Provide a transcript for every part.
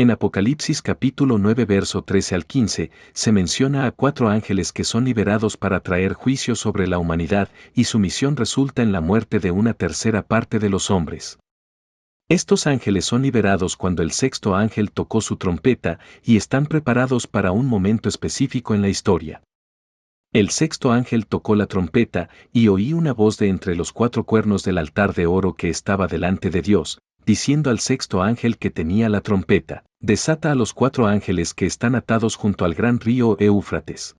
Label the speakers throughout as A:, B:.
A: En Apocalipsis capítulo 9 verso 13 al 15, se menciona a 4 ángeles que son liberados para traer juicio sobre la humanidad y su misión resulta en la muerte de una tercera parte de los hombres. Estos ángeles son liberados cuando el sexto ángel tocó su trompeta y están preparados para un momento específico en la historia. El sexto ángel tocó la trompeta y oí una voz de entre los 4 cuernos del altar de oro que estaba delante de Dios, diciendo al sexto ángel que tenía la trompeta: desata a los 4 ángeles que están atados junto al gran río Éufrates.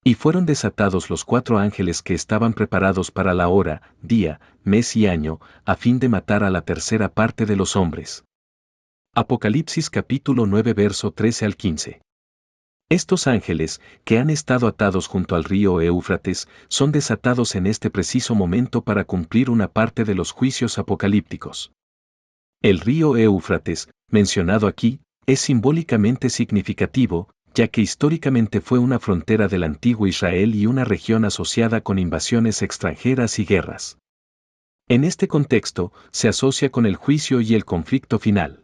A: Y fueron desatados los 4 ángeles que estaban preparados para la hora, día, mes y año, a fin de matar a la tercera parte de los hombres. Apocalipsis capítulo 9 verso 13 al 15. Estos ángeles, que han estado atados junto al río Éufrates, son desatados en este preciso momento para cumplir una parte de los juicios apocalípticos. El río Éufrates, mencionado aquí, es simbólicamente significativo, ya que históricamente fue una frontera del antiguo Israel y una región asociada con invasiones extranjeras y guerras. En este contexto, se asocia con el juicio y el conflicto final.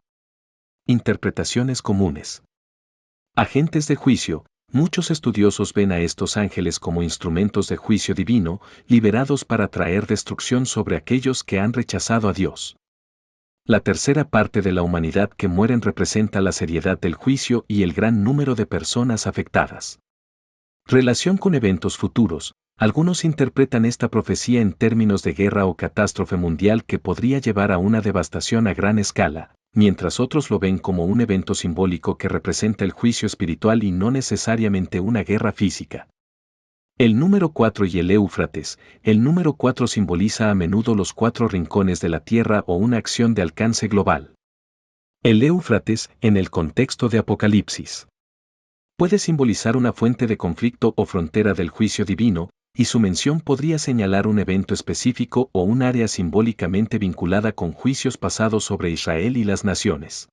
A: Interpretaciones comunes. Agentes de juicio. Muchos estudiosos ven a estos ángeles como instrumentos de juicio divino, liberados para traer destrucción sobre aquellos que han rechazado a Dios. La tercera parte de la humanidad que mueren representa la seriedad del juicio y el gran número de personas afectadas. Relación con eventos futuros. Algunos interpretan esta profecía en términos de guerra o catástrofe mundial que podría llevar a una devastación a gran escala, mientras otros lo ven como un evento simbólico que representa el juicio espiritual y no necesariamente una guerra física. El número 4 y el Éufrates. El número 4 simboliza a menudo los 4 rincones de la Tierra o una acción de alcance global. El Éufrates, en el contexto de Apocalipsis, puede simbolizar una fuente de conflicto o frontera del juicio divino, y su mención podría señalar un evento específico o un área simbólicamente vinculada con juicios pasados sobre Israel y las naciones.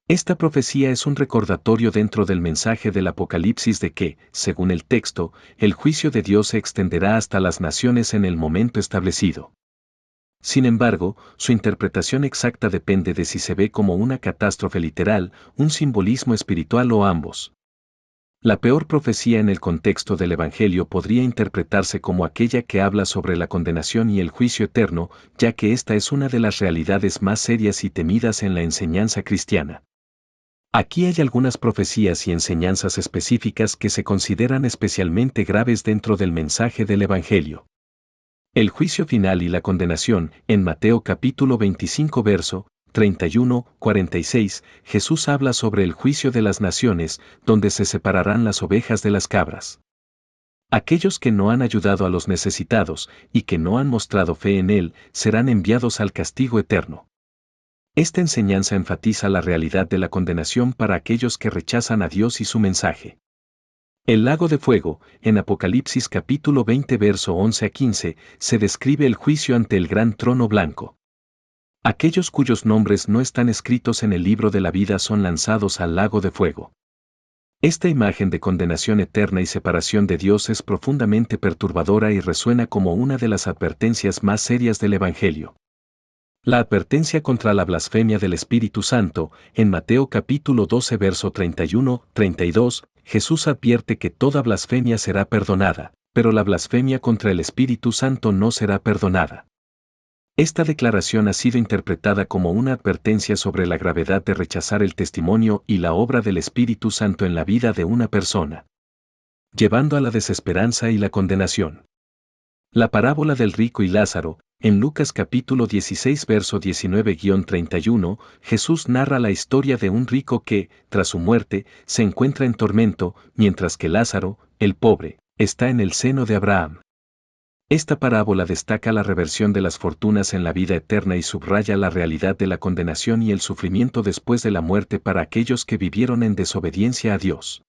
A: Esta profecía es un recordatorio dentro del mensaje del Apocalipsis de que, según el texto, el juicio de Dios se extenderá hasta las naciones en el momento establecido. Sin embargo, su interpretación exacta depende de si se ve como una catástrofe literal, un simbolismo espiritual o ambos. La peor profecía en el contexto del Evangelio podría interpretarse como aquella que habla sobre la condenación y el juicio eterno, ya que esta es una de las realidades más serias y temidas en la enseñanza cristiana. Aquí hay algunas profecías y enseñanzas específicas que se consideran especialmente graves dentro del mensaje del Evangelio. El juicio final y la condenación. En Mateo capítulo 25 verso 31-46, Jesús habla sobre el juicio de las naciones, donde se separarán las ovejas de las cabras. Aquellos que no han ayudado a los necesitados y que no han mostrado fe en Él, serán enviados al castigo eterno. Esta enseñanza enfatiza la realidad de la condenación para aquellos que rechazan a Dios y su mensaje. El lago de fuego. En Apocalipsis capítulo 20 verso 11 a 15, se describe el juicio ante el gran trono blanco. Aquellos cuyos nombres no están escritos en el libro de la vida son lanzados al lago de fuego. Esta imagen de condenación eterna y separación de Dios es profundamente perturbadora y resuena como una de las advertencias más serias del Evangelio. La advertencia contra la blasfemia del Espíritu Santo. En Mateo capítulo 12 verso 31-32, Jesús advierte que toda blasfemia será perdonada, pero la blasfemia contra el Espíritu Santo no será perdonada. Esta declaración ha sido interpretada como una advertencia sobre la gravedad de rechazar el testimonio y la obra del Espíritu Santo en la vida de una persona, llevando a la desesperanza y la condenación. La parábola del rico y Lázaro. En Lucas capítulo 16 verso 19-31, Jesús narra la historia de un rico que, tras su muerte, se encuentra en tormento, mientras que Lázaro, el pobre, está en el seno de Abraham. Esta parábola destaca la reversión de las fortunas en la vida eterna y subraya la realidad de la condenación y el sufrimiento después de la muerte para aquellos que vivieron en desobediencia a Dios.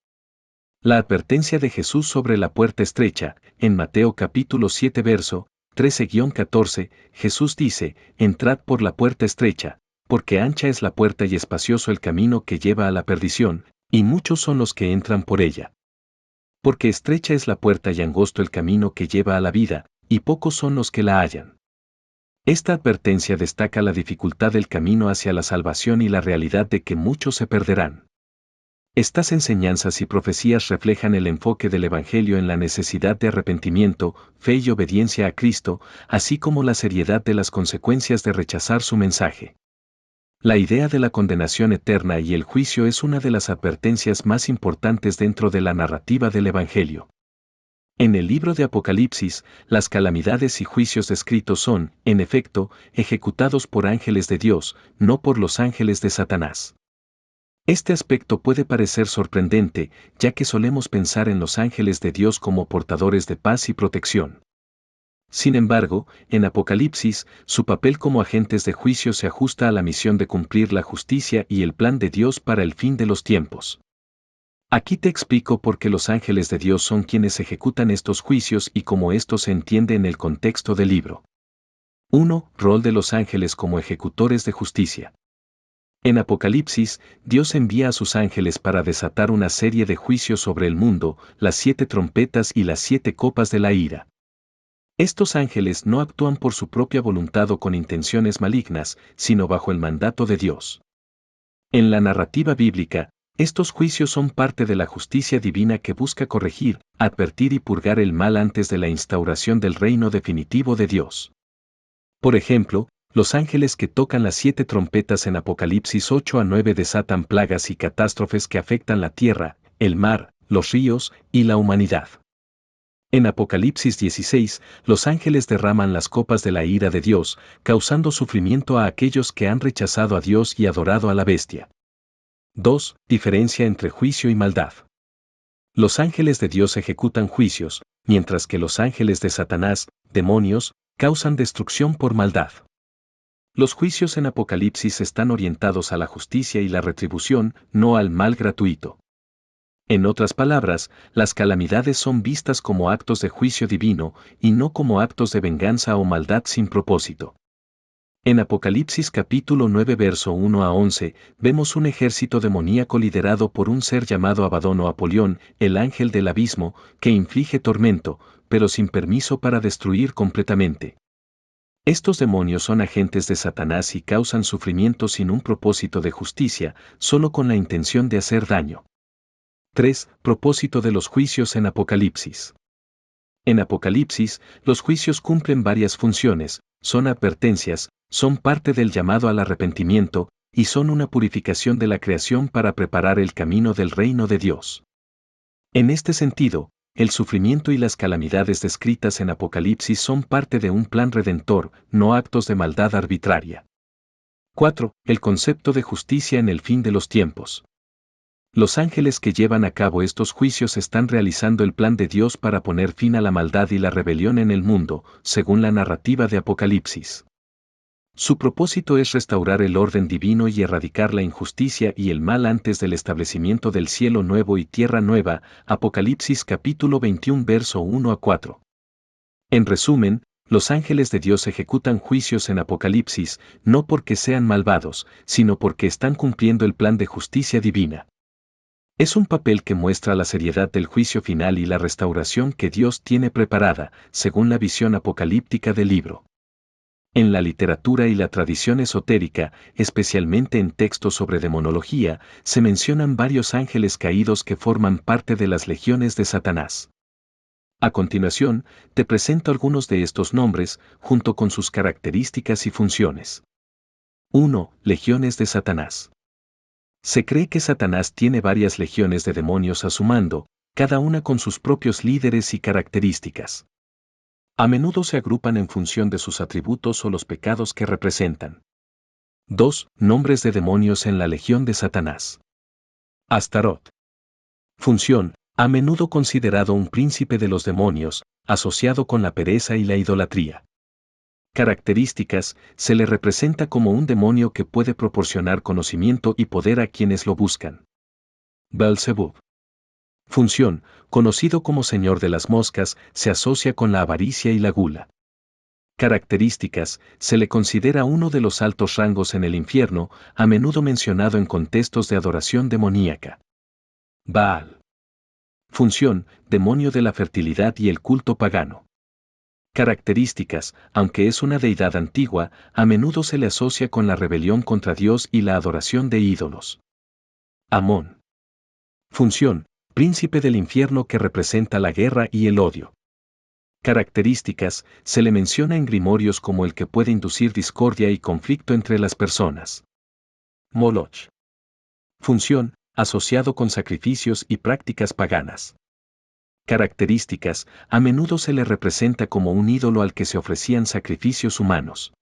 A: La advertencia de Jesús sobre la puerta estrecha. En Mateo capítulo 7 verso 13-14, Jesús dice: entrad por la puerta estrecha, porque ancha es la puerta y espacioso el camino que lleva a la perdición, y muchos son los que entran por ella. Porque estrecha es la puerta y angosto el camino que lleva a la vida, y pocos son los que la hallan. Esta advertencia destaca la dificultad del camino hacia la salvación y la realidad de que muchos se perderán. Estas enseñanzas y profecías reflejan el enfoque del Evangelio en la necesidad de arrepentimiento, fe y obediencia a Cristo, así como la seriedad de las consecuencias de rechazar su mensaje. La idea de la condenación eterna y el juicio es una de las advertencias más importantes dentro de la narrativa del Evangelio. En el libro de Apocalipsis, las calamidades y juicios descritos son, en efecto, ejecutados por ángeles de Dios, no por los ángeles de Satanás. Este aspecto puede parecer sorprendente, ya que solemos pensar en los ángeles de Dios como portadores de paz y protección. Sin embargo, en Apocalipsis, su papel como agentes de juicio se ajusta a la misión de cumplir la justicia y el plan de Dios para el fin de los tiempos. Aquí te explico por qué los ángeles de Dios son quienes ejecutan estos juicios y cómo esto se entiende en el contexto del libro. 1. Rol de los ángeles como ejecutores de justicia. En Apocalipsis, Dios envía a sus ángeles para desatar una serie de juicios sobre el mundo, las 7 trompetas y las 7 copas de la ira. Estos ángeles no actúan por su propia voluntad o con intenciones malignas, sino bajo el mandato de Dios. En la narrativa bíblica, estos juicios son parte de la justicia divina que busca corregir, advertir y purgar el mal antes de la instauración del reino definitivo de Dios. Por ejemplo, los ángeles que tocan las 7 trompetas en Apocalipsis 8 a 9 desatan plagas y catástrofes que afectan la tierra, el mar, los ríos y la humanidad. En Apocalipsis 16, los ángeles derraman las copas de la ira de Dios, causando sufrimiento a aquellos que han rechazado a Dios y adorado a la bestia. 2. Diferencia entre juicio y maldad. Los ángeles de Dios ejecutan juicios, mientras que los ángeles de Satanás, demonios, causan destrucción por maldad. Los juicios en Apocalipsis están orientados a la justicia y la retribución, no al mal gratuito. En otras palabras, las calamidades son vistas como actos de juicio divino y no como actos de venganza o maldad sin propósito. En Apocalipsis capítulo 9 verso 1 a 11, vemos un ejército demoníaco liderado por un ser llamado Abadón o Apolión, el ángel del abismo, que inflige tormento, pero sin permiso para destruir completamente. Estos demonios son agentes de Satanás y causan sufrimiento sin un propósito de justicia, solo con la intención de hacer daño. 3. Propósito de los juicios en Apocalipsis. En Apocalipsis, los juicios cumplen varias funciones, son advertencias, son parte del llamado al arrepentimiento, y son una purificación de la creación para preparar el camino del reino de Dios. En este sentido, el sufrimiento y las calamidades descritas en Apocalipsis son parte de un plan redentor, no actos de maldad arbitraria. 4. El concepto de justicia en el fin de los tiempos. Los ángeles que llevan a cabo estos juicios están realizando el plan de Dios para poner fin a la maldad y la rebelión en el mundo, según la narrativa de Apocalipsis. Su propósito es restaurar el orden divino y erradicar la injusticia y el mal antes del establecimiento del cielo nuevo y tierra nueva, Apocalipsis capítulo 21 verso 1 a 4. En resumen, los ángeles de Dios ejecutan juicios en Apocalipsis, no porque sean malvados, sino porque están cumpliendo el plan de justicia divina. Es un papel que muestra la seriedad del juicio final y la restauración que Dios tiene preparada, según la visión apocalíptica del libro. En la literatura y la tradición esotérica, especialmente en textos sobre demonología, se mencionan varios ángeles caídos que forman parte de las legiones de Satanás. A continuación, te presento algunos de estos nombres, junto con sus características y funciones. 1. Legiones de Satanás. Se cree que Satanás tiene varias legiones de demonios a su mando, cada una con sus propios líderes y características. A menudo se agrupan en función de sus atributos o los pecados que representan. 2. Nombres de demonios en la legión de Satanás. Astarot. Función: a menudo considerado un príncipe de los demonios, asociado con la pereza y la idolatría. Características: se le representa como un demonio que puede proporcionar conocimiento y poder a quienes lo buscan. Beelzebub. Función: conocido como Señor de las Moscas, se asocia con la avaricia y la gula. Características: se le considera uno de los altos rangos en el infierno, a menudo mencionado en contextos de adoración demoníaca. Baal. Función: demonio de la fertilidad y el culto pagano. Características: aunque es una deidad antigua, a menudo se le asocia con la rebelión contra Dios y la adoración de ídolos. Amón. Función: príncipe del infierno que representa la guerra y el odio. Características: se le menciona en grimorios como el que puede inducir discordia y conflicto entre las personas. Moloch. Función: asociado con sacrificios y prácticas paganas. Características: a menudo se le representa como un ídolo al que se ofrecían sacrificios humanos.